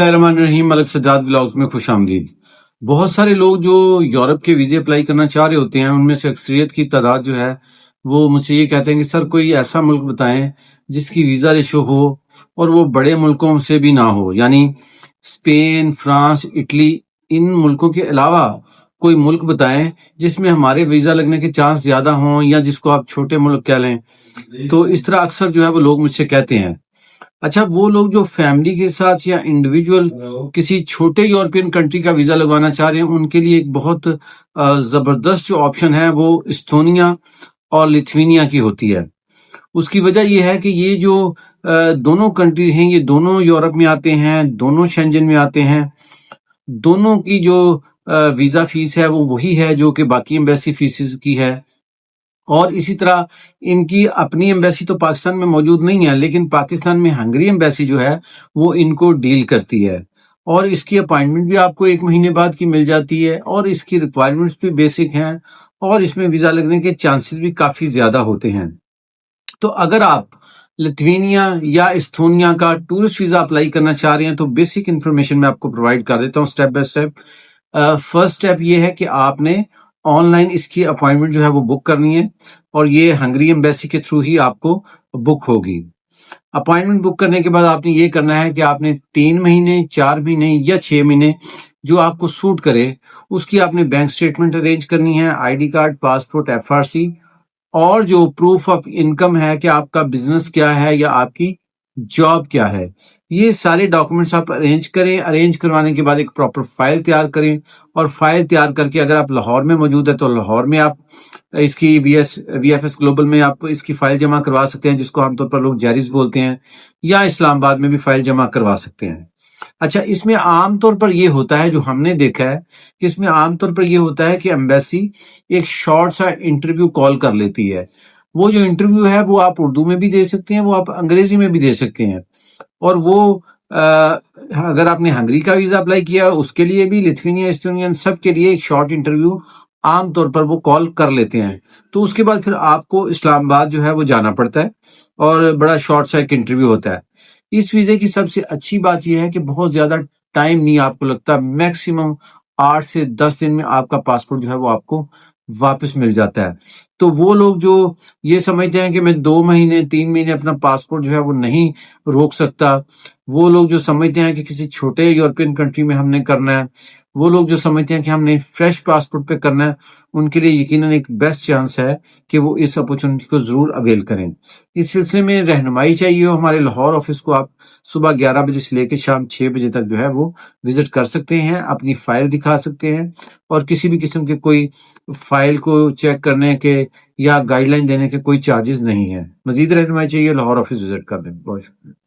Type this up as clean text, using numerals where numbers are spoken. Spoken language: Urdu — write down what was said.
الرحمن ملک سجاد بلاگز میں خوش آمدید۔ بہت سارے لوگ جو یورپ کے ویزے اپلائی کرنا چاہ رہے ہوتے ہیں، ان میں سے اکثریت کی تعداد جو ہے وہ مجھ سے یہ کہتے ہیں کہ سر کوئی ایسا ملک بتائیں جس کی ویزا ریشو ہو اور وہ بڑے ملکوں سے بھی نہ ہو، یعنی اسپین، فرانس، اٹلی، ان ملکوں کے علاوہ کوئی ملک بتائیں جس میں ہمارے ویزا لگنے کے چانس زیادہ ہوں، یا جس کو آپ چھوٹے ملک کہہ لیں۔ تو اس طرح اکثر جو ہے وہ لوگ مجھ سے کہتے ہیں۔ اچھا، وہ لوگ جو فیملی کے ساتھ یا انڈیویجول کسی چھوٹے یورپین کنٹری کا ویزا لگوانا چاہ رہے ہیں، ان کے لیے ایک بہت زبردست جو آپشن ہے وہ استونیا اور لتھوینیا کی ہوتی ہے۔ اس کی وجہ یہ ہے کہ یہ جو دونوں کنٹری ہیں، یہ دونوں یورپ میں آتے ہیں، دونوں شینجن میں آتے ہیں۔ دونوں کی جو ویزا فیس ہے وہ وہی ہے جو کہ باقی ایمبیسی فیسز کی ہے، اور اسی طرح ان کی اپنی ایمبیسی تو پاکستان میں موجود نہیں ہے، لیکن پاکستان میں ہنگری ایمبیسی جو ہے وہ ان کو ڈیل کرتی ہے، اور اس کی اپائنٹمنٹ بھی آپ کو 1 مہینے بعد کی مل جاتی ہے، اور اس کی ریکوائرمنٹس بھی بیسک ہیں، اور اس میں ویزا لگنے کے چانسز بھی کافی زیادہ ہوتے ہیں۔ تو اگر آپ لتھوینیا یا استونیا کا ٹورسٹ ویزا اپلائی کرنا چاہ رہے ہیں تو بیسک انفارمیشن میں آپ کو پرووائڈ کر دیتا ہوں step by step. First step یہ ہے کہ آپ نے آن لائن اس کی اپوائنٹمنٹ جو ہے وہ بک کرنی ہے، اور یہ ہنگری ایمبیسی کے تھرو ہی آپ کو بک ہوگی۔ اپوائنٹمنٹ بک کرنے کے بعد آپ نے یہ کرنا ہے کہ آپ نے 3 مہینے، 4 مہینے یا 6 مہینے جو آپ کو سوٹ کرے اس کی آپ نے بینک سٹیٹمنٹ ارینج کرنی ہے، I D card, passport, FRC، اور جو پروف آف انکم ہے کہ آپ کا بزنس کیا ہے یا آپ کی جاب کیا ہے، یہ سارے ڈاکومنٹس آپ ارینج کریں۔ ارینج کروانے کے بعد ایک پراپر فائل تیار کریں، اور فائل تیار کر کے اگر آپ لاہور میں موجود ہے تو لاہور میں آپ اس کی VFS گلوبل میں آپ اس کی فائل جمع کروا سکتے ہیں، جس کو عام طور پر لوگ جیریز بولتے ہیں، یا اسلام آباد میں بھی فائل جمع کروا سکتے ہیں۔ اچھا، اس میں عام طور پر یہ ہوتا ہے، جو ہم نے دیکھا ہے کہ اس میں عام طور پر یہ ہوتا ہے کہ ایمبیسی ایک شارٹ سا انٹرویو کال کر لیتی ہے۔ وہ جو انٹرویو ہے وہ آپ اردو میں بھی دے سکتے ہیں، وہ آپ انگریزی میں بھی دے سکتے ہیں، اور وہ اگر آپ نے ہنگری کا ویزا اپلائی کیا اس کے لیے بھی، لتھوینیا، استونیا، سب کے لیے ایک شارٹ انٹرویو عام طور پر وہ کال کر لیتے ہیں۔ تو اس کے بعد پھر آپ کو اسلام آباد جو ہے وہ جانا پڑتا ہے، اور بڑا شارٹ سا ایک انٹرویو ہوتا ہے۔ اس ویزے کی سب سے اچھی بات یہ ہے کہ بہت زیادہ ٹائم نہیں آپ کو لگتا، میکسیمم 8 سے 10 دن میں آپ کا پاسپورٹ جو ہے وہ آپ کو واپس مل جاتا ہے۔ تو وہ لوگ جو یہ سمجھتے ہیں کہ میں 2 مہینے 3 مہینے اپنا پاسپورٹ جو ہے وہ نہیں روک سکتا، وہ لوگ جو سمجھتے ہیں کہ کسی چھوٹے یورپین کنٹری میں ہم نے کرنا ہے، وہ لوگ جو سمجھتے ہیں کہ ہم نے فریش پاسپورٹ پہ کرنا ہے، ان کے لیے یقیناً ایک بیسٹ چانس ہے کہ وہ اس اپورچونٹی کو ضرور اویل کریں۔ اس سلسلے میں رہنمائی چاہیے ہو، ہمارے لاہور آفس کو آپ صبح 11 بجے سے لے کے شام 6 بجے تک جو ہے وہ وزٹ کر سکتے ہیں، اپنی فائل دکھا سکتے ہیں، اور کسی بھی قسم کے کوئی فائل کو چیک کرنے کے یا گائیڈ لائن دینے کے کوئی چارجز نہیں ہیں۔ مزید رہنمائی چاہیے لاہور آفس وزٹ کر دیں۔ بہت شکریہ۔